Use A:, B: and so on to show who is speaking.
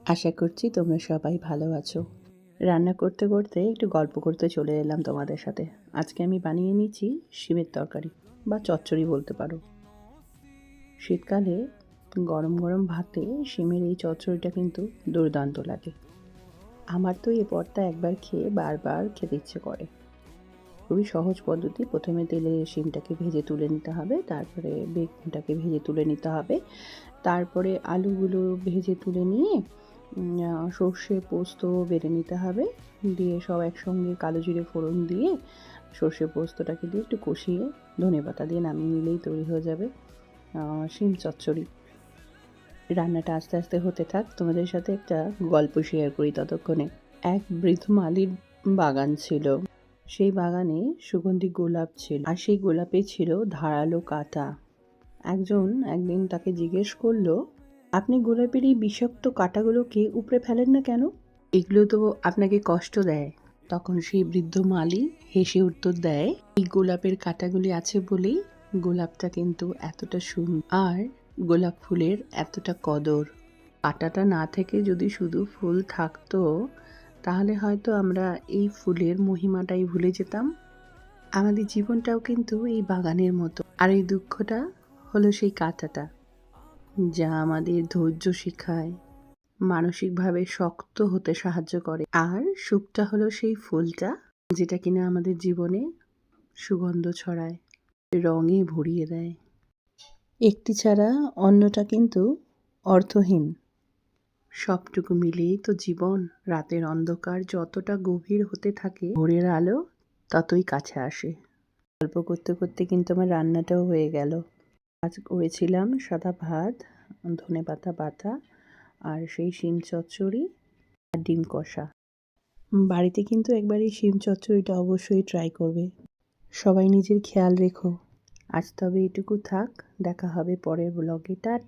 A: আশা করছি তোমরা সবাই ভালো আছো। রান্না করতে করতে একটু গল্প করতে চলে এলাম তোমাদের সাথে। আজকে আমি বানিয়ে নিচ্ছি শিমের তরকারি বা চচ্চড়ি বলতে পারো। শীতকালে গরম গরম ভাতে শিমের এই চচ্চড়িটা কিন্তু দুর্দান্ত লাগে। আমার তো এই পদটা একবার খেয়ে বারবার খেতে ইচ্ছে করে। খুবই সহজ পদ্ধতি। প্রথমে তেলে শিমটাকে ভেজে তুলে নিতে হবে, তারপরে বেগুনটাকে ভেজে তুলে নিতে হবে, তারপরে আলুগুলো ভেজে তুলে নিয়ে সর্ষে পোস্ত বেটে নিতে হবে, দিয়ে সব একসঙ্গে কালো জিরে ফোড়ন দিয়ে সর্ষে পোস্তটাকে দিয়ে একটু কষিয়ে ধনেপাতা দিয়ে নামিয়ে নিলেই তৈরি হয়ে যাবে শিম চচ্চড়ি। রান্নাটা আস্তে আস্তে হতে থাক, তোমাদের সাথে একটা গল্প শেয়ার করি ততক্ষণে। এক বৃদ্ধ মালির বাগান ছিল। সেই বাগানে সুগন্ধি গোলাপ ছিল, আর সেই গোলাপে ছিল ধারালো কাঁটা। একদিন তাকে জিজ্ঞেস করলো, আপনি গোলাপের এই বিষাক্ত কাঁটাগুলোকে উপড়ে ফেলেন না কেন? এগুলো তো আপনাকে কষ্ট দেয়। তখন সেই বৃদ্ধ মালি হেসে উত্তর দেয়, এই গোলাপের কাঁটাগুলি আছে বলেই গোলাপটা কিন্তু এতটা সুন্দর, আর গোলাপ ফুলের এতটা কদর। কাঁটাটা না থেকে যদি শুধু ফুল থাকতো, তাহলে হয়তো আমরা এই ফুলের মহিমাটাই ভুলে যেতাম। আমাদের জীবনটাও কিন্তু এই বাগানের মতো, আর এই দুঃখটা হলো সেই কাঁটাটা, যা আমাদের ধৈর্য শেখায়, মানসিকভাবে শক্ত হতে সাহায্য করে। আর সুখটা হলো সেই ফুলটা, যেটা কিনা আমাদের জীবনে সুগন্ধ ছড়ায়, রঙে ভরিয়ে দেয়। একটি ছাড়া অন্যটা কিন্তু অর্থহীন। সবটুকু মিলিয়েই তো জীবন। রাতের অন্ধকার যতটা গভীর হতে থাকে, ভোরের আলো ততই কাছে আসে। গল্প করতে করতে কিন্তু আমার রান্নাটাও হয়ে গেল। আজ করেছিলাম সাদা ভাত, ধনেপাতা বাটা, আর সেই শিম চচ্চড়ি আর ডিম কষা। বাড়িতে কিন্তু একবার এই শিম চচ্চড়িটা অবশ্যই ট্রাই করবে। সবাই নিজের খেয়াল রেখো। আজ তবে এটুকু থাক, দেখা হবে পরের ব্লগে। টাটা।